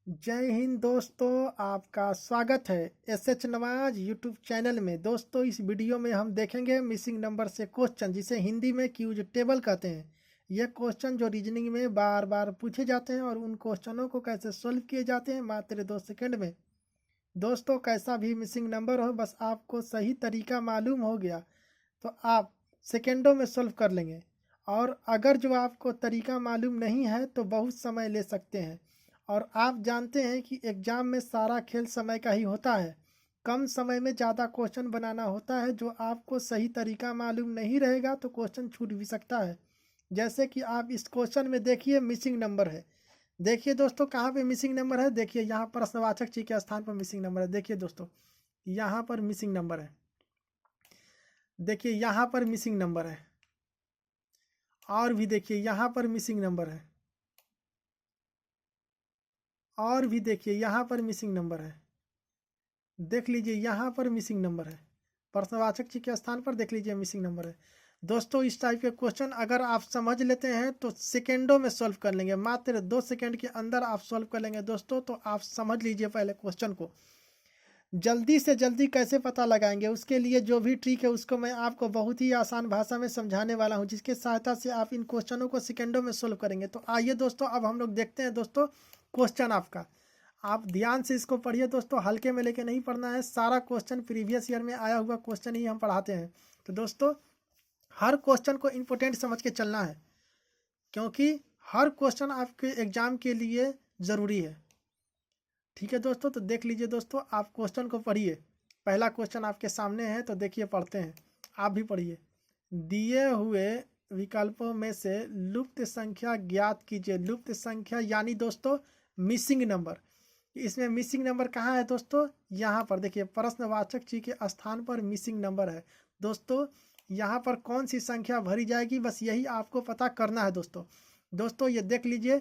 जय हिंद दोस्तों, आपका स्वागत है एसएच नवाज यूट्यूब चैनल में। दोस्तों, इस वीडियो में हम देखेंगे मिसिंग नंबर से क्वेश्चन, जिसे हिंदी में क्यूज टेबल कहते हैं। यह क्वेश्चन जो रीजनिंग में बार बार पूछे जाते हैं और उन क्वेश्चनों को कैसे सोल्व किए जाते हैं मात्र 2 सेकंड में। दोस्तों, कैसा भी मिसिंग नंबर हो, बस आपको सही तरीका मालूम हो गया तो आप सेकेंडों में सोल्व कर लेंगे। और अगर जो आपको तरीका मालूम नहीं है तो बहुत समय ले सकते हैं। और आप जानते हैं कि एग्ज़ाम में सारा खेल समय का ही होता है। कम समय में ज़्यादा क्वेश्चन बनाना होता है। जो आपको सही तरीका मालूम नहीं रहेगा तो क्वेश्चन छूट भी सकता है। जैसे कि आप इस क्वेश्चन में देखिए, मिसिंग नंबर है। देखिए दोस्तों, कहाँ पे मिसिंग नंबर है। देखिए यहाँ प्रश्नवाचक चिन्ह के स्थान पर मिसिंग नंबर है। देखिए दोस्तों, यहाँ पर मिसिंग नंबर है। देखिए यहाँ पर मिसिंग नंबर है। और भी देखिए यहाँ पर मिसिंग नंबर है। और भी देखिए यहाँ पर मिसिंग नंबर है। देख लीजिए यहाँ पर मिसिंग नंबर है। प्रश्नवाचक चिन्ह के स्थान पर देख लीजिए मिसिंग नंबर है। दोस्तों, इस टाइप के क्वेश्चन अगर आप समझ लेते हैं तो सेकेंडों में सॉल्व कर लेंगे। मात्र 2 सेकंड के अंदर आप सॉल्व कर लेंगे। दोस्तों, तो आप समझ लीजिए पहले क्वेश्चन को। जल्दी से जल्दी कैसे पता लगाएंगे, उसके लिए जो भी ट्रिक है उसको मैं आपको बहुत ही आसान भाषा में समझाने वाला हूं, जिसके सहायता से आप इन क्वेश्चनों को सेकंडों में सोल्व करेंगे। तो आइए दोस्तों, अब हम लोग देखते हैं दोस्तों क्वेश्चन आपका। आप ध्यान से इसको पढ़िए दोस्तों, हल्के में लेके नहीं पढ़ना है। सारा क्वेश्चन प्रीवियस ईयर में आया हुआ क्वेश्चन ही हम पढ़ाते हैं। तो दोस्तों, हर क्वेश्चन को इम्पोर्टेंट समझ के चलना है, क्योंकि हर क्वेश्चन आपके एग्जाम के लिए ज़रूरी है। ठीक है दोस्तों, तो देख लीजिए दोस्तों, आप क्वेश्चन को पढ़िए। पहला क्वेश्चन आपके सामने है, तो देखिए पढ़ते हैं। आप भी पढ़िए। दिए हुए विकल्पों में से लुप्त संख्या ज्ञात कीजिए। लुप्त संख्या यानी दोस्तों मिसिंग नंबर। इसमें मिसिंग नंबर कहाँ है दोस्तों? यहाँ पर देखिए, प्रश्नवाचक चिन्ह के स्थान पर मिसिंग नंबर है। दोस्तों, यहाँ पर कौन सी संख्या भरी जाएगी, बस यही आपको पता करना है दोस्तों। दोस्तों, ये देख लीजिए,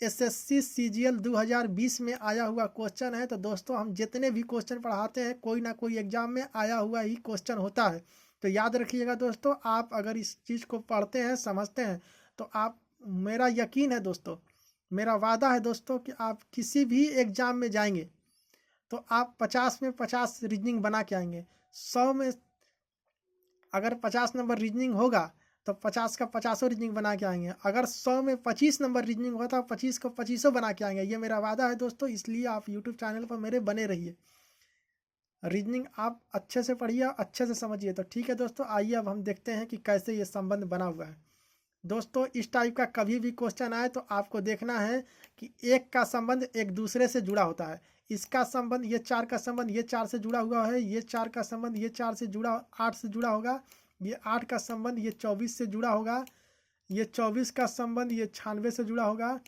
एसएससी सीजीएल 2020 में आया हुआ क्वेश्चन है। तो दोस्तों, हम जितने भी क्वेश्चन पढ़ाते हैं कोई ना कोई एग्जाम में आया हुआ ही क्वेश्चन होता है। तो याद रखिएगा दोस्तों, आप अगर इस चीज़ को पढ़ते हैं, समझते हैं, तो आप, मेरा यकीन है दोस्तों, मेरा वादा है दोस्तों, कि आप किसी भी एग्जाम में जाएंगे तो आप 50 में 50 रीजनिंग बना के आएंगे। 100 में अगर 50 नंबर रीजनिंग होगा तो 50 का 50 रीजनिंग बना के आएंगे। अगर 100 में 25 नंबर रीजनिंग होगा तो 25 को 25 बना के आएंगे। ये मेरा वादा है दोस्तों, इसलिए आप यूट्यूब चैनल पर मेरे बने रहिए। रीजनिंग आप अच्छे से पढ़िए, अच्छे से समझिए। तो ठीक है दोस्तों, आइए अब हम देखते हैं कि कैसे ये संबंध बना हुआ है। दोस्तों, इस टाइप का कभी भी क्वेश्चन आए तो आपको देखना है कि एक का संबंध एक दूसरे से जुड़ा होता है। इसका संबंध, ये 4 का संबंध ये 4 से जुड़ा हुआ है। ये 4 का संबंध ये 4 से जुड़ा 8 से जुड़ा होगा। ये 8 का संबंध ये 24 से जुड़ा होगा। ये 24 का संबंध ये 96 से जुड़ा होगा।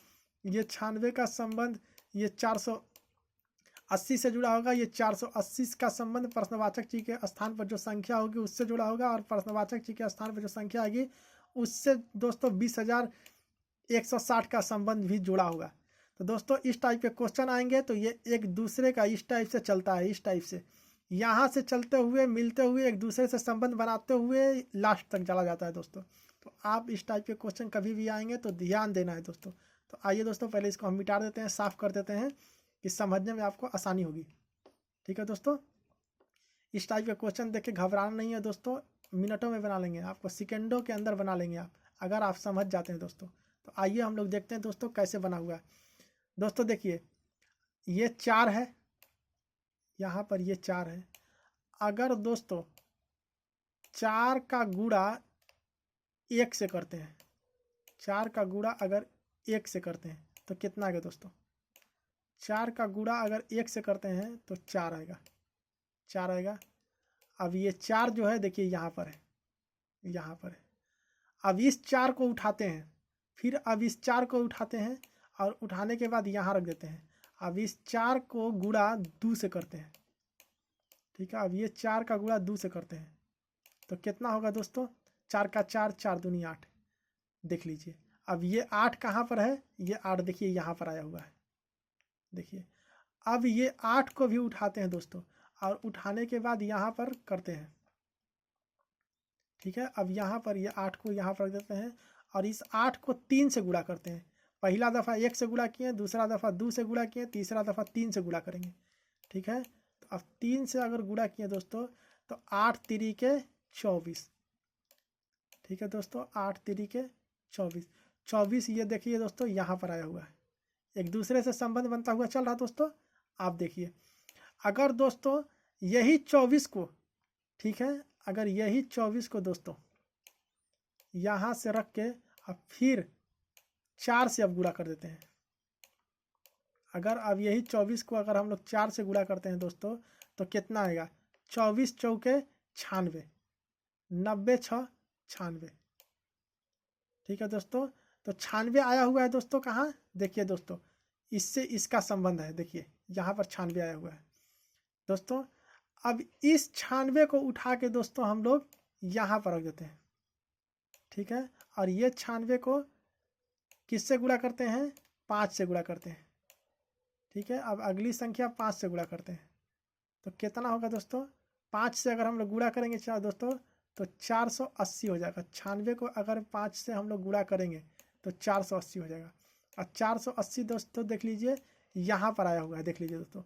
ये 96 का संबंध ये 480 से जुड़ा होगा। ये 480 का संबंध प्रश्नवाचक चिन्ह के स्थान पर जो संख्या होगी उससे जुड़ा होगा, और प्रश्नवाचक चिन्ह के स्थान पर जो संख्या आएगी उससे दोस्तों 20,160 का संबंध भी जुड़ा होगा। तो दोस्तों, इस टाइप के क्वेश्चन आएंगे तो ये एक दूसरे का इस टाइप से चलता है। इस टाइप से यहाँ से चलते हुए, मिलते हुए, एक दूसरे से संबंध बनाते हुए लास्ट तक चला जाता है दोस्तों। तो आप इस टाइप के क्वेश्चन कभी भी आएंगे तो ध्यान देना है दोस्तों। तो आइए दोस्तों, पहले इसको हम मिटा देते हैं, साफ कर देते हैं, कि समझने में आपको आसानी होगी। ठीक है दोस्तों, इस टाइप के क्वेश्चन देख के घबराना नहीं है दोस्तों। मिनटों में बना लेंगे, आपको सेकेंडों के अंदर बना लेंगे आप, अगर आप समझ जाते हैं दोस्तों। तो आइए हम लोग देखते हैं दोस्तों कैसे बना हुआ है। दोस्तों देखिए, ये 4 है, यहाँ पर ये 4 है। अगर दोस्तों 4 का गुणा 1 से करते हैं, 4 का गुणा अगर 1 से करते हैं तो कितना आएगा दोस्तों? 4 का गुणा अगर 1 से करते हैं तो 4 आएगा, 4 आएगा। अब ये 4 जो है देखिए यहाँ पर है, यहाँ पर है। अब इस 4 को उठाते हैं, फिर अब इस 4 को उठाते हैं, और उठाने के बाद यहाँ रख देते हैं। अब इस 4 को गुणा 2 से करते हैं। ठीक है, अब ये 4 का गुणा 2 से करते हैं तो कितना होगा दोस्तों? 4 का 4, 4 दूनी 8। देख लीजिए, अब ये 8 कहाँ पर है? ये 8 देखिए यहाँ पर आया हुआ है। देखिए, अब ये 8 को भी उठाते हैं दोस्तों, और उठाने के बाद यहाँ पर करते हैं। ठीक है, अब यहाँ पर ये 8 को यहाँ पर रख देते हैं, और इस 8 को 3 से गुणा करते हैं। पहला दफ़ा 1 से गुणा किए, दूसरा दफ़ा 2 से गुणा किए, तीसरा दफ़ा 3 से गुणा करेंगे। ठीक है, तो अब 3 से अगर गुणा किए दोस्तों तो 8 3 के 24। ठीक है दोस्तों, 8 3 के 24। 24 ये देखिए दोस्तों यहाँ पर आया हुआ है, एक दूसरे से संबंध बनता हुआ चल रहा दोस्तों। आप देखिए, अगर दोस्तों यही 24 को, ठीक है, अगर यही 24 को दोस्तों यहाँ से रख के अब फिर 4 से अब गुणा कर देते हैं। अगर अब यही 24 को अगर हम लोग 4 से गुणा करते हैं दोस्तों तो कितना आएगा, 24 चौके 96, 90 6 96। ठीक है दोस्तों, तो 96 आया हुआ है दोस्तों कहाँ, देखिए दोस्तों इससे इसका संबंध है, देखिए यहाँ पर 96 आया हुआ है दोस्तों। अब इस 96 को उठा के दोस्तों हम लोग यहाँ पर रख देते हैं। ठीक है, और ये 96 को किससे गुणा करते हैं, 5 से गुणा करते हैं। ठीक है, अब अगली संख्या 5 से गुणा करते हैं तो कितना होगा दोस्तों, 5 से अगर हम लोग गुणा करेंगे चार दोस्तों तो 480 हो जाएगा। 96 को अगर 5 से हम लोग गुणा करेंगे तो 480 हो जाएगा। और 480 दोस्तों देख लीजिए यहाँ पर आया हुआ है, देख लीजिए दोस्तों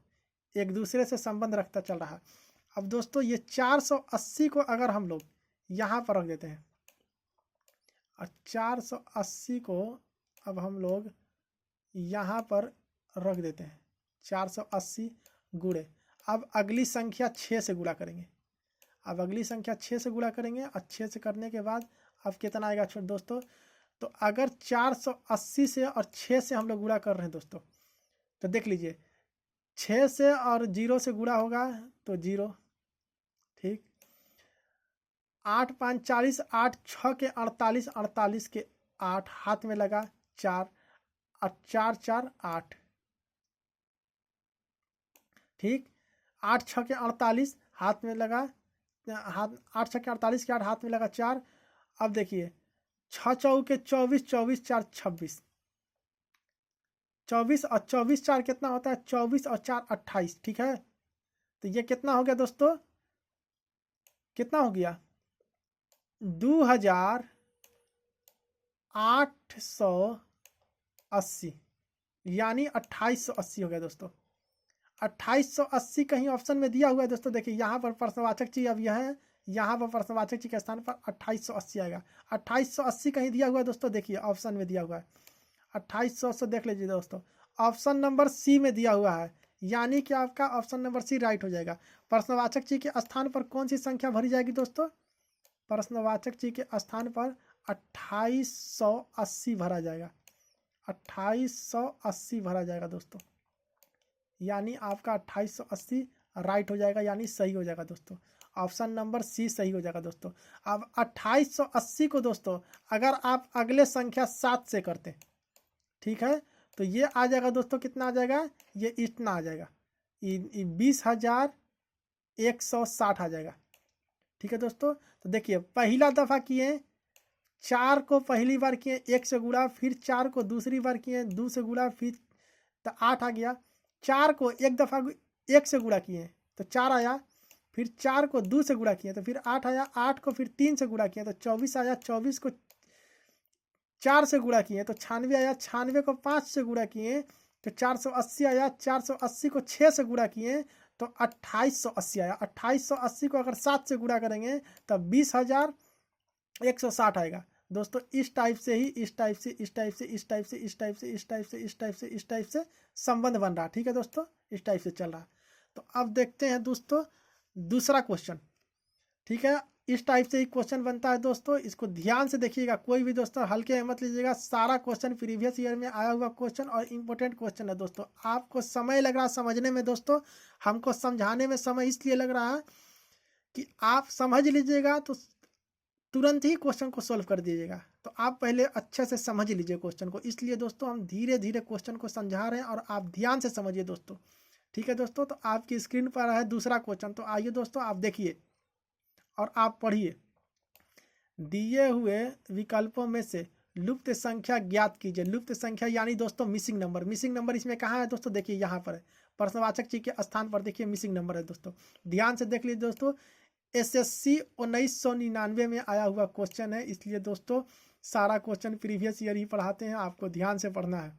एक दूसरे से संबंध रखता चल रहा है। अब दोस्तों ये 480 को अगर हम लोग यहाँ पर रख देते हैं और 480 को अब हम लोग यहाँ पर रख देते हैं, 480 गुणे, अब अगली संख्या 6 से गुणा करेंगे। अब अगली संख्या 6 से गुणा करेंगे और 6 से करने के बाद अब कितना आएगा छोटे दोस्तों, तो अगर 480 से और 6 से हम लोग गुणा कर रहे हैं दोस्तों तो देख लीजिए 6 से और 0 से गुणा होगा तो 0। ठीक, 8 5 40, 8 6 के 48, 48 के 8, हाथ में लगा 4 और 4 4 8। ठीक, 8 6 के 48, हाथ में लगा, हाथ 8 6 के 48 के 8, हाथ में लगा 4। अब देखिए 6 चौके 24, 24 4 26, 24 और 24 4 कितना होता है, 24 और 4 28। ठीक है, तो ये कितना हो गया दोस्तों, कितना हो गया, 2880 यानी 2880 हो गया दोस्तों। 2880 कहीं ऑप्शन में दिया हुआ है दोस्तों, देखिए यहाँ पर प्रश्नवाचक चिन्ह अब यह है, यहाँ पर प्रश्नवाचक चिन्ह के स्थान पर 2880 आएगा। 2880 कहीं दिया हुआ है दोस्तों, देखिए ऑप्शन में दिया हुआ है 2800 देख लीजिए दोस्तों, ऑप्शन नंबर सी में दिया हुआ है, यानी कि आपका ऑप्शन नंबर सी राइट हो जाएगा। प्रश्नवाचक चिन्ह के स्थान पर कौन सी संख्या भरी जाएगी दोस्तों, प्रश्नवाचक चिन्ह के स्थान पर 2880 भरा जाएगा, 2880 भरा जाएगा दोस्तों, यानी आपका 2880 राइट हो जाएगा, यानी सही हो जाएगा दोस्तों, ऑप्शन नंबर सी सही हो जाएगा दोस्तों। अब 2880 को दोस्तों अगर आप अगले संख्या 7 से करते, ठीक है, तो ये आ जाएगा दोस्तों, कितना आ जाएगा, ये इतना आ जाएगा, 20,160 आ जाएगा। ठीक है दोस्तों, तो देखिए पहला दफ़ा किए 4 को पहली बार किए 1 से गुणा, फिर 4 को दूसरी बार किए 2 से गुणा, फिर तो 8 आ गया। 4 को एक दफ़ा 1 से गुणा किए तो 4 आया, फिर 4 को 2 से गुणा किए तो फिर 8 आया, 8 को फिर 3 से गुणा किए तो 24 आया, 24 को 4 से गुणा किए तो 96 आया, 96 को 5 से गुणा किए तो 480 आया, 480 को 6 से गुणा किए तो 2880 आया। 2880 को अगर 7 से गुणा करेंगे तब 20,160 आएगा दोस्तों। इस टाइप से ही इस टाइप से इस टाइप से इस टाइप से इस टाइप से इस टाइप से इस टाइप से इस टाइप से संबंध बन रहा, ठीक है दोस्तों, इस टाइप से चल रहा। तो अब देखते हैं दोस्तों दूसरा क्वेश्चन, ठीक है, इस टाइप से ही क्वेश्चन बनता है दोस्तों, इसको ध्यान से देखिएगा, कोई भी दोस्तों हल्के मत लीजिएगा, सारा क्वेश्चन प्रीवियस ईयर में आया हुआ क्वेश्चन और इम्पोर्टेंट क्वेश्चन है दोस्तों। आपको समय लग रहा समझने में दोस्तों, हमको समझाने में समय इसलिए लग रहा है कि आप समझ लीजिएगा तो तुरंत ही क्वेश्चन को सॉल्व कर दीजिएगा। तो आप पहले अच्छे से समझ लीजिए क्वेश्चन को, इसलिए दोस्तों हम धीरे धीरे क्वेश्चन को समझा रहे हैं और आप ध्यान से समझिए दोस्तों, ठीक है दोस्तों। तो आपकी स्क्रीन पर है दूसरा क्वेश्चन, तो आइए दोस्तों आप देखिए और आप पढ़िए। दिए हुए विकल्पों में से लुप्त संख्या ज्ञात कीजिए। लुप्त संख्या यानी दोस्तों मिसिंग नंबर। मिसिंग नंबर इसमें कहाँ है दोस्तों, देखिए यहाँ पर है, प्रश्नवाचक चिन्ह के स्थान पर देखिए मिसिंग नंबर है दोस्तों। ध्यान से देख लीजिए दोस्तों, SSC 1999 में आया हुआ क्वेश्चन है, इसलिए दोस्तों सारा क्वेश्चन प्रीवियस ईयर ही पढ़ाते हैं, आपको ध्यान से पढ़ना है।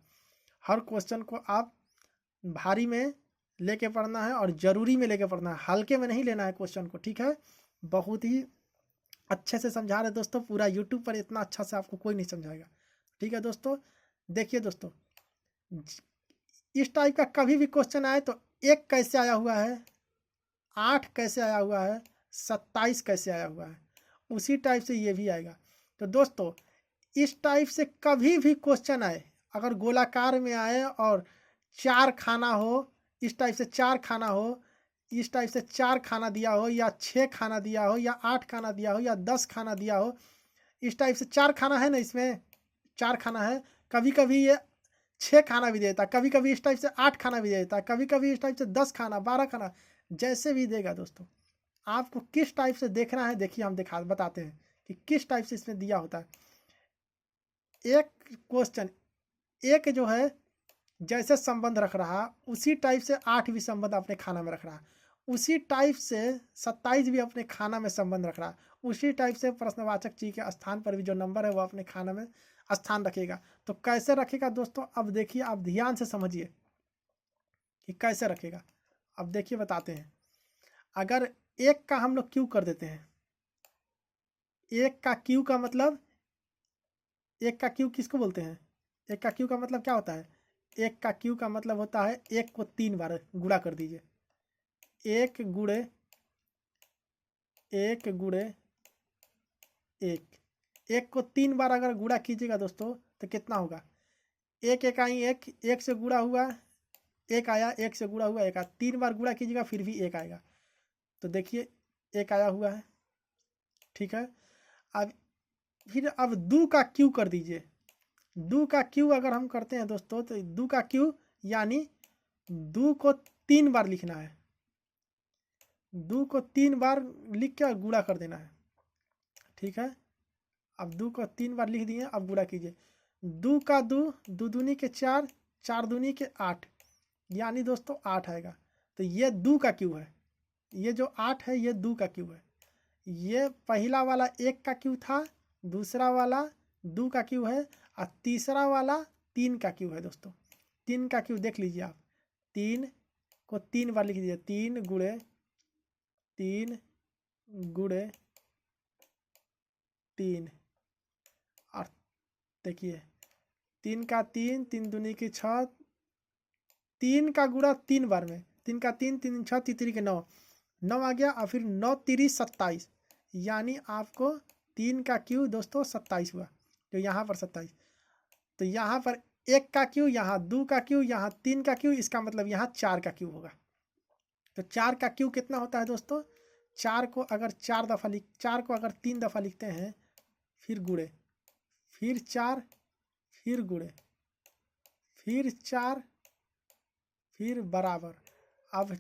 हर क्वेश्चन को आप भारी में लेके पढ़ना है और ज़रूरी में लेके पढ़ना है, हल्के में नहीं लेना है क्वेश्चन को, ठीक है। बहुत ही अच्छे से समझा रहे दोस्तों, पूरा यूट्यूब पर इतना अच्छा से आपको कोई नहीं समझाएगा, ठीक है दोस्तों। देखिए दोस्तों, इस टाइप का कभी भी क्वेश्चन आए तो 1 कैसे आया हुआ है, 8 कैसे आया हुआ है, 27 कैसे आया हुआ है, उसी टाइप से ये भी आएगा। तो दोस्तों इस टाइप से कभी भी क्वेश्चन आए, अगर गोलाकार में आए और 4 खाना हो, इस टाइप से 4 खाना हो, इस टाइप से 4 खाना दिया हो, या 6 खाना दिया हो, या 8 खाना दिया हो, या 10 खाना दिया हो, इस टाइप से 4 खाना है ना, इसमें 4 खाना है, कभी कभी ये 6 खाना भी देता, कभी कभी इस टाइप से 8 खाना भी देता, कभी कभी इस टाइप से 10 खाना, 12 खाना, जैसे भी देगा दोस्तों। आपको किस टाइप से देखना है, देखिए हम बताते हैं कि किस टाइप से इसमें दिया होता है। एक क्वेश्चन एक जो है जैसे संबंध रख रहा, उसी टाइप से 8 भी संबंध अपने खाना में रख रहा, उसी टाइप से 27 भी अपने खाना में संबंध रख रहा, उसी टाइप से प्रश्नवाचक चीज के स्थान पर भी जो नंबर है वो अपने खाना में स्थान रखेगा। तो कैसे रखेगा दोस्तों, अब देखिए, आप ध्यान से समझिए कि कैसे रखेगा। अब देखिए बताते हैं। अगर 1 का हम लोग क्यू कर देते हैं, 1 का क्यू का मतलब, 1 का क्यू किसको बोलते हैं, 1 का क्यू का मतलब क्या होता है, 1 का क्यू का मतलब होता है 1 को 3 बार गुणा कर दीजिए। 1 गुणे 1 गुणे 1, 1 को 3 बार अगर गुणा कीजिएगा दोस्तों तो कितना होगा, 1 1 1, 1 से गुणा हुआ 1 आया, 1 से गुणा हुआ 1 आया, 3 बार गुणा कीजिएगा फिर भी 1 आएगा। तो देखिए 1 आया हुआ है, ठीक है। अब फिर अब 2 का क्यू कर दीजिए। 2 का क्यू अगर हम करते हैं दोस्तों तो 2 का क्यू यानी 2 को 3 बार लिखना है, 2 को 3 बार लिख के गुणा कर देना है, ठीक है। अब 2 को 3 बार लिख दिए, अब गुणा कीजिए। 2 का 2, 2 दूनी के 4, 4 दूनी के 8, यानी दोस्तों 8 आएगा। तो ये 2 का क्यू है, ये जो 8 है ये 2 का क्यू है। ये पहला वाला 1 का क्यू था, दूसरा वाला 2 का क्यू है, और तीसरा वाला 3 का क्यू है दोस्तों। 3 का क्यू देख लीजिए आप, 3 को 3 बार लिख दीजिए, 3 गुणे 3 गुणे 3, और देखिए 3 का 3, 3 दूनी की 6, 3 का गुणा 3 बार में, 3 का 3, 3 6, 3 के 9, 9 आ गया, और फिर 9 3 27, यानी आपको 3 का क्यू दोस्तों 27 हुआ, तो यहाँ पर 27। तो यहाँ पर 1 का क्यू, यहाँ 2 का क्यू, यहाँ 3 का क्यू, इसका मतलब यहाँ 4 का क्यू होगा। तो 4 का क्यू कितना होता है दोस्तों, 4 को अगर 4 को अगर 3 दफ़ा लिखते हैं, फिर गुणे, फिर 4, फिर गुणे, फिर 4, फिर बराबर। अब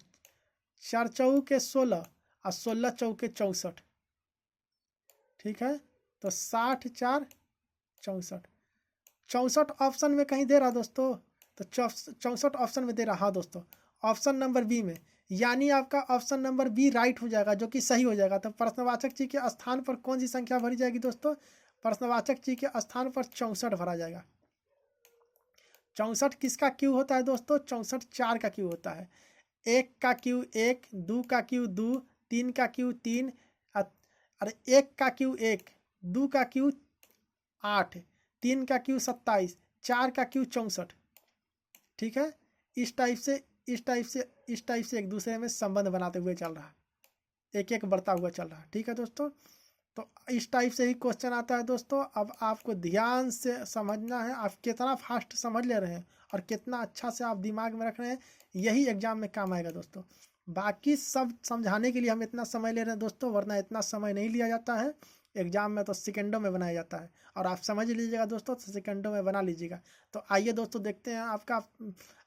4 चौके 16 और 16 चौके 64, ठीक है। तो 60 4 64, 64 ऑप्शन में कहीं दे रहा दोस्तों, तो 64 ऑप्शन में दे रहा, हाँ दोस्तों ऑप्शन नंबर बी में, यानी आपका ऑप्शन नंबर बी राइट हो जाएगा, जो कि सही हो जाएगा। तो प्रश्नवाचक जी के स्थान पर कौन सी संख्या भरी जाएगी दोस्तों, प्रश्नवाचक जी के स्थान पर 64 भरा जाएगा। 64 किसका क्यू होता है दोस्तों, 64 4 का क्यू होता है। 1 का क्यू 1, 2 का क्यू 2, 3 का क्यू 3, अरे 1 का क्यू 1, 2 का क्यू 8, 3 का क्यू 27, 4 का क्यू 64, ठीक है। इस टाइप से एक दूसरे में संबंध बनाते हुए चल रहा, एक एक बढ़ता हुआ चल रहा, ठीक है दोस्तों। तो इस टाइप से ही क्वेश्चन आता है दोस्तों। अब आपको ध्यान से समझना है, आप कितना फास्ट समझ ले रहे हैं और कितना अच्छा से आप दिमाग में रख रहे हैं, यही एग्जाम में काम आएगा दोस्तों। बाकी सब समझाने के लिए हम इतना समय ले रहे हैं दोस्तों, वरना इतना समय नहीं लिया जाता है एग्जाम में, तो सेकंडों में बनाया जाता है। और आप समझ लीजिएगा दोस्तों तो सेकंडों में बना लीजिएगा। तो आइए दोस्तों देखते हैं आपका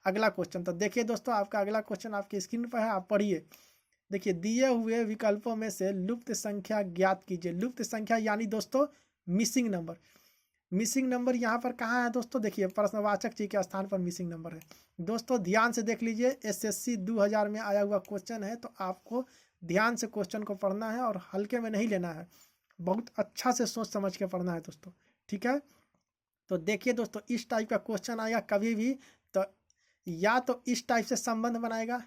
अगला क्वेश्चन। तो देखिए दोस्तों, आपका अगला क्वेश्चन आपकी स्क्रीन पर है, आप पढ़िए। देखिए, दिए हुए विकल्पों में से लुप्त संख्या ज्ञात कीजिए। लुप्त संख्या यानी दोस्तों मिसिंग नंबर। मिसिंग नंबर यहाँ पर कहाँ है दोस्तों, देखिए प्रश्नवाचक जी के स्थान पर मिसिंग नंबर है दोस्तों। ध्यान से देख लीजिए, एसएससी 2000 में आया हुआ क्वेश्चन है, तो आपको ध्यान से क्वेश्चन को पढ़ना है और हल्के में नहीं लेना है, बहुत अच्छा से सोच समझ के पढ़ना है दोस्तों, ठीक है, तो देखिए दोस्तों, इस टाइप का क्वेश्चन आएगा कभी भी, तो या तो इस टाइप से संबंध बनाएगा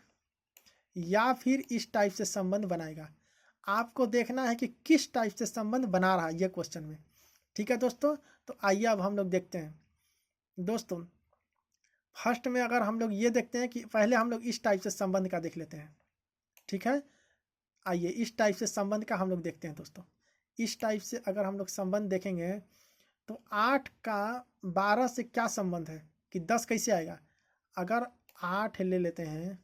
या फिर इस टाइप से संबंध बनाएगा। आपको देखना है कि किस टाइप से संबंध बना रहा है ये क्वेश्चन में। ठीक है दोस्तों, तो आइए अब हम लोग देखते हैं दोस्तों। फर्स्ट में अगर हम लोग ये देखते हैं कि पहले हम लोग इस टाइप से संबंध का देख लेते हैं। ठीक है, आइए इस टाइप से संबंध का हम लोग देखते हैं दोस्तों। इस टाइप से अगर हम लोग संबंध देखेंगे तो 8 का 12 से क्या संबंध है कि 10 कैसे आएगा। अगर 8 ले लेते हैं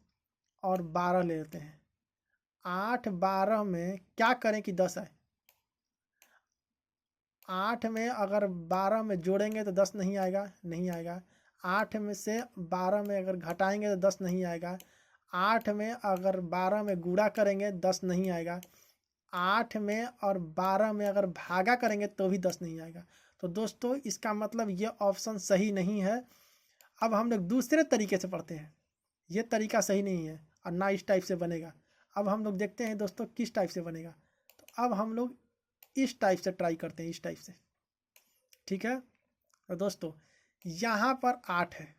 और 12 ले लेते हैं, 8 12 में क्या करें कि 10 आए। 8 में अगर 12 में जोड़ेंगे तो 10 नहीं आएगा, नहीं आएगा। 8 में से 12 में अगर घटाएंगे तो 10 नहीं आएगा। 8 में अगर 12 में गुणा करेंगे 10 नहीं आएगा। 8 में और 12 में अगर भागा करेंगे तो भी 10 नहीं आएगा। तो दोस्तों इसका मतलब ये ऑप्शन सही नहीं है। अब हम लोग दूसरे तरीके से पढ़ते हैं, ये तरीका सही नहीं है और ना इस टाइप से बनेगा। अब हम लोग देखते हैं दोस्तों किस टाइप से बनेगा। तो अब हम लोग इस टाइप से ट्राई करते हैं, इस टाइप से। ठीक है, तो दोस्तों यहाँ पर 8 है।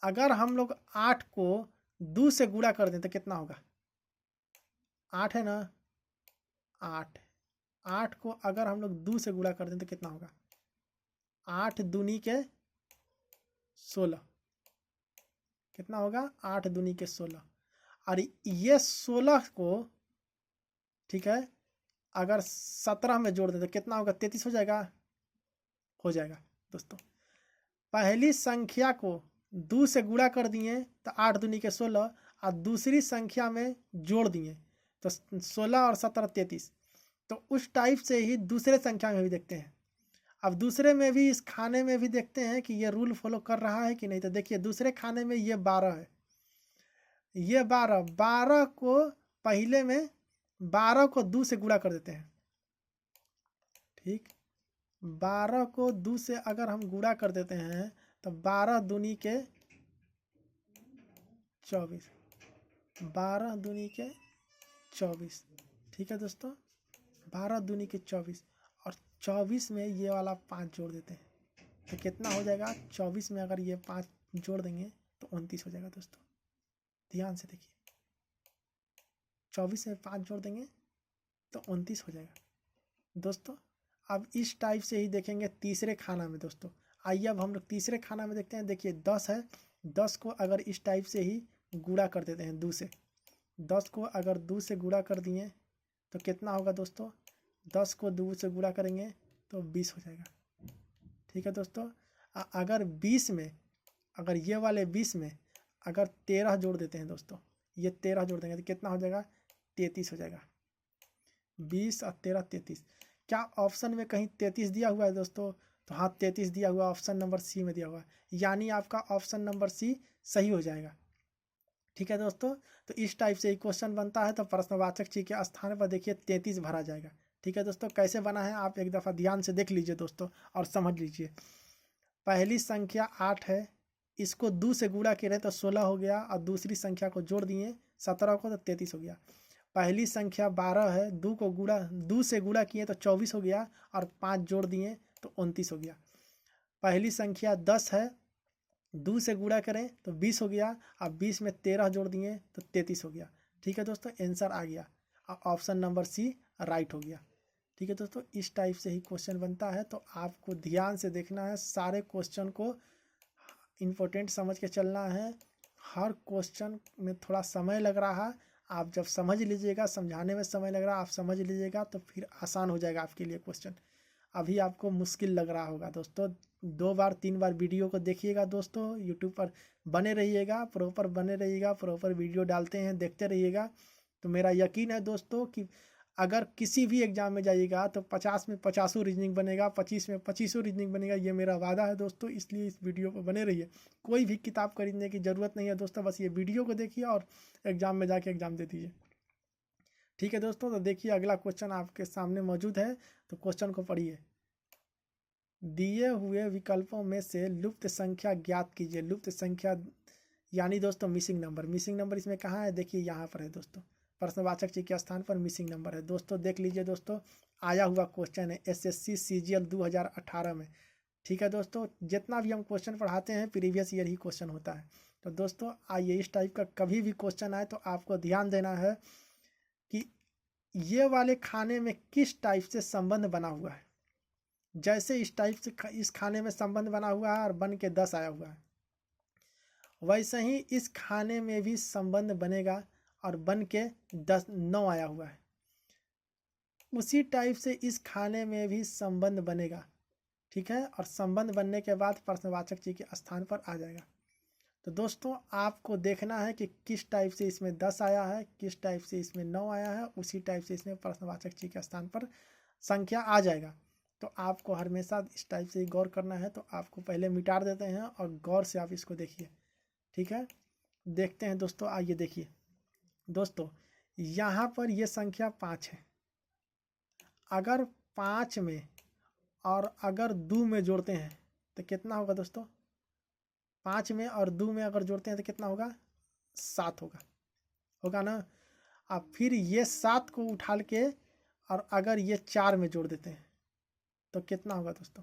अगर हम लोग 8 को 2 से गुणा कर दें तो कितना होगा। 8 है ना, 8 को अगर हम लोग 2 से गुणा कर दें तो कितना होगा। 8 दूनी के 16, कितना होगा 8 दूनी के 16। और ये 16 को, ठीक है, अगर 17 में जोड़ दें तो कितना होगा, 33 हो जाएगा, हो जाएगा दोस्तों। पहली संख्या को 2 से गुणा कर दिए तो 8 दूनी के 16, और दूसरी संख्या में जोड़ दिए तो 16 और 17 33। तो उस टाइप से ही दूसरे संख्या में भी देखते हैं। अब दूसरे में भी, इस खाने में भी देखते हैं कि ये रूल फॉलो कर रहा है कि नहीं। तो देखिए दूसरे खाने में ये 12 है, ये 12 को पहले में 12 को 2 से गुणा कर देते हैं। ठीक, 12 को 2 से अगर हम गुणा कर देते हैं तो 12 दूनी के 24, 12 दूनी के 24। ठीक है दोस्तों, 12 दूनी के 24, और 24 में ये वाला 5 जोड़ देते हैं तो कितना हो जाएगा। 24 में अगर ये 5 जोड़ देंगे तो 29 हो जाएगा दोस्तों। ध्यान से देखिए, 24 में 5 जोड़ देंगे तो 29 हो जाएगा दोस्तों। अब इस टाइप से ही देखेंगे तीसरे खाना में दोस्तों। आइए अब हम लोग तीसरे खाना में देखते हैं। देखिए 10 है, 10 को अगर इस टाइप से ही गुणा कर देते हैं 2 से, 10 को अगर 2 से गुणा कर दिए तो कितना होगा दोस्तों। 10 को 2 से गुणा करेंगे तो 20 हो जाएगा। ठीक है दोस्तों, अगर 20 में, अगर ये वाले 20 में अगर 13 जोड़ देते हैं दोस्तों, ये 13 जोड़ देंगे तो कितना हो जाएगा, 33 हो जाएगा। 20 और 13 33। क्या ऑप्शन में कहीं 33 दिया हुआ है दोस्तों। तो हाँ 33 दिया हुआ, ऑप्शन नंबर सी में दिया हुआ है, यानी आपका ऑप्शन नंबर सी सही हो जाएगा। ठीक है दोस्तों, तो इस टाइप से ही क्वेश्चन बनता है। तो प्रश्नवाचक चिन्ह के स्थान पर देखिए 33 भरा जाएगा। ठीक है दोस्तों, कैसे बना है आप एक दफ़ा ध्यान से देख लीजिए दोस्तों और समझ लीजिए। पहली संख्या 8 है, इसको 2 से गुणा करें तो 16 हो गया, और दूसरी संख्या को जोड़ दिए 17 को तो 33 हो गया। पहली संख्या 12 है, 2 से गुणा किए तो 24 हो गया, और 5 जोड़ दिए तो 29 हो गया। पहली संख्या 10 है, 2 से गुणा करें तो 20 हो गया, अब 20 में 13 जोड़ दिए तो 33 हो गया। ठीक है दोस्तों, आंसर आ गया, ऑप्शन नंबर सी राइट हो गया। ठीक है दोस्तों, इस टाइप से ही क्वेश्चन बनता है। तो आपको ध्यान से देखना है, सारे क्वेश्चन को इम्पोर्टेंट समझ के चलना है। हर क्वेश्चन में थोड़ा समय लग रहा है, आप जब समझ लीजिएगा, समझाने में समय लग रहा है, आप समझ लीजिएगा तो फिर आसान हो जाएगा आपके लिए क्वेश्चन। अभी आपको मुश्किल लग रहा होगा दोस्तों। 2 बार 3 बार वीडियो को देखिएगा दोस्तों, यूट्यूब पर बने रहिएगा, प्रॉपर बने रहिएगा, प्रॉपर वीडियो डालते हैं देखते रहिएगा। तो मेरा यकीन है दोस्तों कि अगर किसी भी एग्ज़ाम में जाइएगा तो 50 में 50 रीजनिंग बनेगा, 25 में 25 रीजनिंग बनेगा, ये मेरा वादा है दोस्तों। इसलिए इस वीडियो पर बने रहिए। कोई भी किताब खरीदने की ज़रूरत नहीं है दोस्तों, बस ये वीडियो को देखिए और एग्ज़ाम में जाके एग्ज़ाम दे दीजिए। ठीक है दोस्तों, तो देखिए अगला क्वेश्चन आपके सामने मौजूद है, तो क्वेश्चन को पढ़िए। दिए हुए विकल्पों में से लुप्त संख्या ज्ञात कीजिए। लुप्त संख्या यानी दोस्तों मिसिंग नंबर। मिसिंग नंबर इसमें कहाँ है, देखिए यहाँ पर है दोस्तों, प्रश्नवाचक चिन्ह के स्थान पर मिसिंग नंबर है दोस्तों। देख लीजिए दोस्तों, आया हुआ क्वेश्चन है SSC CGL 2018 में। ठीक है दोस्तों, जितना भी हम क्वेश्चन पढ़ाते हैं प्रीवियस ईयर ही क्वेश्चन होता है। तो दोस्तों आइए, इस टाइप का कभी भी क्वेश्चन आए तो आपको ध्यान देना है कि ये वाले खाने में किस टाइप से संबंध बना हुआ है। जैसे इस टाइप से इस खाने में संबंध बना हुआ है और बन के 10 आया हुआ है, वैसे ही इस खाने में भी संबंध बनेगा और बन के 9 आया हुआ है। उसी टाइप से इस खाने में भी संबंध बनेगा। ठीक है, और संबंध बनने के बाद प्रश्नवाचक चिन्ह के स्थान पर आ जाएगा। तो दोस्तों आपको देखना है कि किस टाइप से इसमें 10 आया है, किस टाइप से इसमें 9 आया है, उसी टाइप से इसमें प्रश्नवाचक चिन्ह के स्थान पर संख्या आ जाएगा। तो आपको हमेशा इस टाइप से गौर करना है। तो आपको पहले मिटा देते हैं और गौर से आप इसको देखिए। ठीक है, देखते हैं दोस्तों। आइए देखिए दोस्तों, यहाँ पर ये संख्या 5 है। अगर 5 में और अगर 2 में जोड़ते हैं तो कितना होगा दोस्तों? 5 में और 2 में अगर जोड़ते हैं तो कितना होगा? 7 होगा ना। अब फिर ये 7 को उठा के और अगर ये 4 में जोड़ देते हैं तो कितना होगा दोस्तों?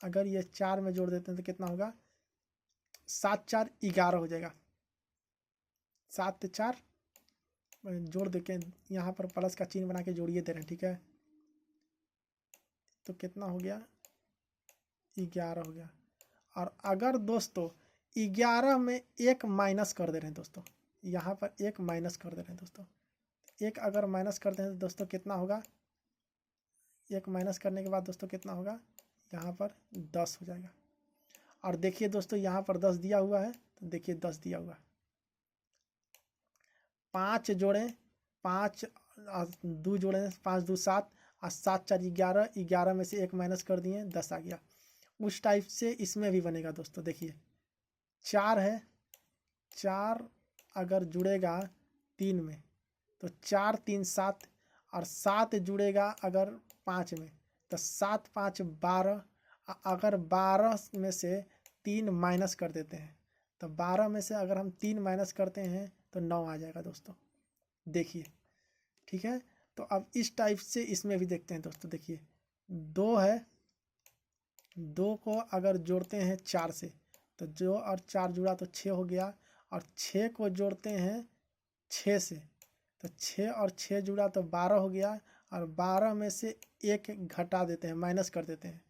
अगर ये 4 में जोड़ देते हैं तो कितना होगा? 7 4 11 हो जाएगा। 7 4 जोड़ दे के यहाँ पर प्लस का चिन्ह बना के जोड़िए दे रहे हैं। ठीक है, तो कितना हो गया? 11 हो गया। और अगर दोस्तों 11 में 1 माइनस कर दे रहे हैं दोस्तों, यहाँ पर 1 माइनस कर दे रहे हैं दोस्तों, 1 अगर माइनस करते हैं तो दोस्तों कितना होगा? 1 माइनस करने के बाद दोस्तों कितना होगा? यहाँ पर 10 हो जाएगा। और देखिए दोस्तों यहाँ पर 10 दिया हुआ है, तो देखिए 10 दिया हुआ है। 5 जोड़े, 5 2 जोड़े, 5 2 7 और 7 4 11, 11 में से 1 माइनस कर दिए, 10 आ गया। उस टाइप से इसमें भी बनेगा दोस्तों। देखिए 4 है, 4 अगर जुड़ेगा 3 में तो 4 3 7, और 7 जुड़ेगा अगर 5 में तो 7 5 12। अगर 12 में से 3 माइनस कर देते हैं तो 12 में से अगर हम 3 माइनस करते हैं तो 9 आ जाएगा दोस्तों। देखिए ठीक है, तो अब इस टाइप से इसमें भी देखते हैं दोस्तों। देखिए 2 है, 2 को अगर जोड़ते हैं 4 से तो 2 और 4 जुड़ा तो 6 हो गया। और 6 को जोड़ते हैं 6 से तो 6 और 6 जुड़ा तो 12 हो गया। और 12 में से 1 घटा देते हैं, माइनस कर देते हैं।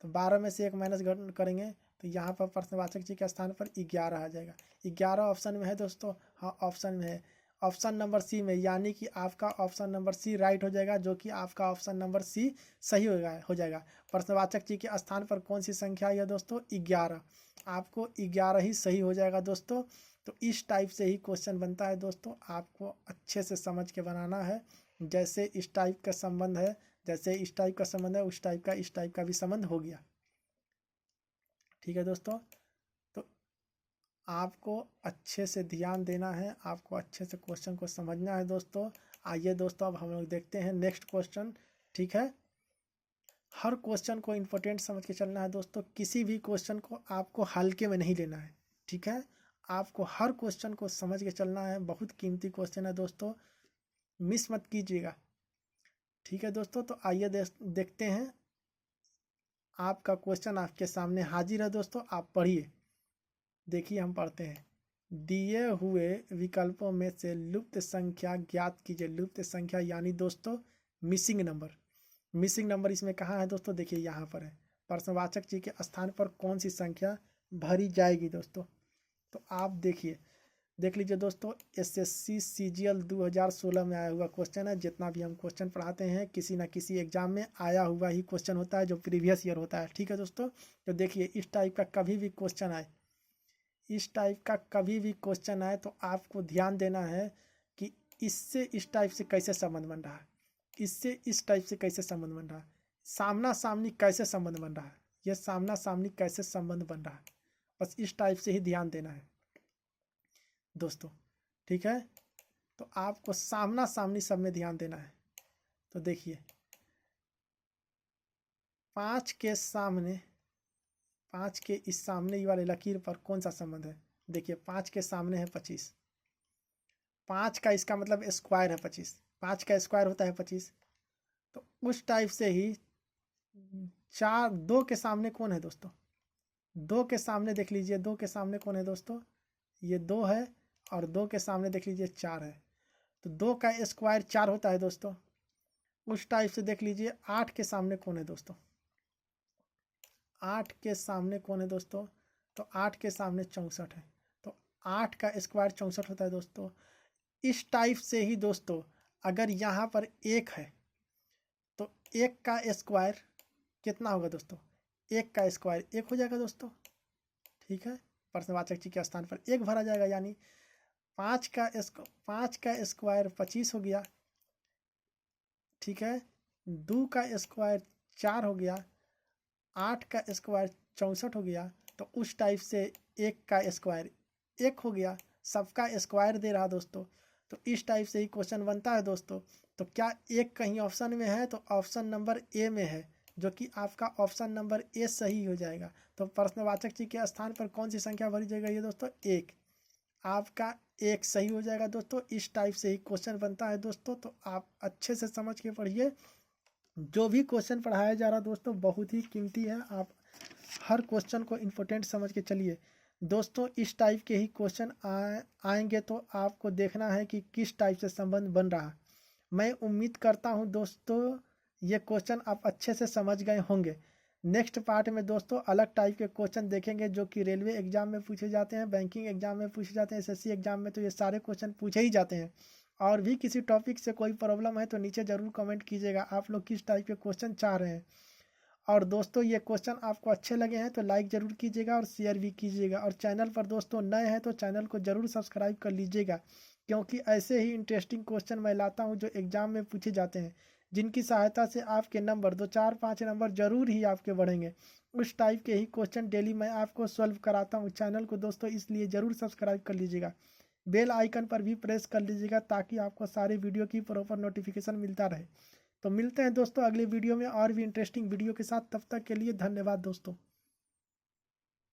तो 12 में से 1 माइनस करेंगे तो यहाँ पर प्रश्नवाचक चिन्ह के स्थान पर 11 आ जाएगा। 11 ऑप्शन में है दोस्तों। हाँ ऑप्शन में है, ऑप्शन नंबर सी में, यानी कि आपका ऑप्शन नंबर सी राइट हो जाएगा, जो कि आपका ऑप्शन नंबर सी सही हो जाएगा। प्रश्नवाचक चिन्ह के स्थान पर कौन सी संख्या है दोस्तों? 11। आपको 11 ही सही हो जाएगा दोस्तों। तो इस टाइप से ही क्वेश्चन बनता है दोस्तों, आपको अच्छे से समझ के बनाना है। जैसे इस टाइप का संबंध है, जैसे इस टाइप का संबंध है, उस टाइप का इस टाइप का भी संबंध हो गया। ठीक है दोस्तों, तो आपको अच्छे से ध्यान देना है, आपको अच्छे से क्वेश्चन को समझना है दोस्तों। आइए दोस्तों, अब हम लोग देखते हैं नेक्स्ट क्वेश्चन। ठीक है, हर क्वेश्चन को इम्पोर्टेंट समझ के चलना है दोस्तों। किसी भी क्वेश्चन को आपको हल्के में नहीं लेना है। ठीक है, आपको हर क्वेश्चन को समझ के चलना है। बहुत कीमती क्वेश्चन है दोस्तों, मिस मत कीजिएगा। ठीक है दोस्तों, तो आइए देखते हैं। आपका क्वेश्चन आपके सामने हाजिर है दोस्तों, आप पढ़िए। देखिए हम पढ़ते हैं, दिए हुए विकल्पों में से लुप्त संख्या ज्ञात कीजिए। लुप्त संख्या यानी दोस्तों मिसिंग नंबर। मिसिंग नंबर इसमें कहाँ है दोस्तों? देखिए यहाँ पर है। प्रश्नवाचक चिन्ह के स्थान पर कौन सी संख्या भरी जाएगी दोस्तों? तो आप देखिए, देख लीजिए दोस्तों, SSC CGL 2016 में आया हुआ क्वेश्चन है। जितना भी हम क्वेश्चन पढ़ाते हैं किसी ना किसी एग्जाम में आया हुआ ही क्वेश्चन होता है, जो प्रीवियस ईयर होता है। ठीक है दोस्तों, तो देखिए इस टाइप का कभी भी क्वेश्चन आए, इस टाइप का कभी भी क्वेश्चन आए तो आपको ध्यान देना है कि इससे इस टाइप से कैसे संबंध बन रहा है, इससे इस टाइप से कैसे संबंध बन रहा है, सामना सामनी कैसे संबंध बन रहा है, यह सामना सामनी कैसे संबंध बन रहा है। बस इस टाइप से ही ध्यान देना है दोस्तों। ठीक है, तो आपको सामना सामनी सब में ध्यान देना है। तो देखिए 5 के सामने, 5 के इस सामने वाले लकीर पर कौन सा संबंध है? देखिए 5 के सामने है 25। 5 का इसका मतलब स्क्वायर है 25। 5 का स्क्वायर होता है 25। तो उस टाइप से ही चार, दो के सामने कौन है दोस्तों, दो के सामने देख लीजिए, दो के सामने कौन है दोस्तों, ये दो है, और दो के सामने देख लीजिए चार है, तो दो का स्क्वायर चार होता है दोस्तों। उस टाइप से देख लीजिए आठ के सामने कौन है दोस्तों, आठ के सामने कौन है दोस्तों, तो आठ के सामने 64 है, तो आठ का स्क्वायर 64 होता है दोस्तों। इस टाइप से ही दोस्तों अगर यहाँ पर एक है तो एक का स्क्वायर कितना होगा दोस्तों, एक का स्क्वायर एक हो जाएगा दोस्तों, ठीक है। प्रश्नवाचक चिन्ह के स्थान पर एक भरा जाएगा, यानी पाँच का स्क्वायर 25 हो गया, ठीक है। दो का स्क्वायर 4 हो गया, आठ का स्क्वायर 64 हो गया, तो उस टाइप से एक का स्क्वायर एक हो गया, सबका स्क्वायर दे रहा दोस्तों। तो इस टाइप से ही क्वेश्चन बनता है दोस्तों। तो क्या एक कहीं ऑप्शन में है, तो ऑप्शन नंबर ए में है, जो कि आपका ऑप्शन नंबर ए सही हो जाएगा। तो प्रश्नवाचक चिन्ह के स्थान पर कौन सी संख्या भरी जाएगी ये दोस्तों, एक, आपका एक सही हो जाएगा दोस्तों। इस टाइप से ही क्वेश्चन बनता है दोस्तों, तो आप अच्छे से समझ के पढ़िए। जो भी क्वेश्चन पढ़ाया जा रहा दोस्तों बहुत ही कीमती है, आप हर क्वेश्चन को इम्पोर्टेंट समझ के चलिए दोस्तों। इस टाइप के ही क्वेश्चन आएंगे तो आपको देखना है कि किस टाइप से संबंध बन रहा है। मैं उम्मीद करता हूं दोस्तों ये क्वेश्चन आप अच्छे से समझ गए होंगे। नेक्स्ट पार्ट में दोस्तों अलग टाइप के क्वेश्चन देखेंगे जो कि रेलवे एग्जाम में पूछे जाते हैं, बैंकिंग एग्जाम में पूछे जाते हैं, एसएससी एग्जाम में तो ये सारे क्वेश्चन पूछे ही जाते हैं। और भी किसी टॉपिक से कोई प्रॉब्लम है तो नीचे ज़रूर कमेंट कीजिएगा आप लोग किस टाइप के क्वेश्चन चाह रहे हैं। और दोस्तों ये क्वेश्चन आपको अच्छे लगे हैं तो लाइक ज़रूर कीजिएगा और शेयर भी कीजिएगा। और चैनल पर दोस्तों नए हैं तो चैनल को ज़रूर सब्सक्राइब कर लीजिएगा, क्योंकि ऐसे ही इंटरेस्टिंग क्वेश्चन मैं लाता हूं जो एग्ज़ाम में पूछे जाते हैं, जिनकी सहायता से आपके नंबर 2, 4, 5 नंबर ज़रूर ही आपके बढ़ेंगे। उस टाइप के ही क्वेश्चन डेली मैं आपको सॉल्व कराता हूँ। चैनल को दोस्तों इसलिए ज़रूर सब्सक्राइब कर लीजिएगा, बेल आइकन पर भी प्रेस कर लीजिएगा ताकि आपको सारे वीडियो की प्रॉपर नोटिफिकेशन मिलता रहे। तो मिलते हैं दोस्तों अगले वीडियो में और भी इंटरेस्टिंग वीडियो के साथ, तब तक के लिए धन्यवाद दोस्तों।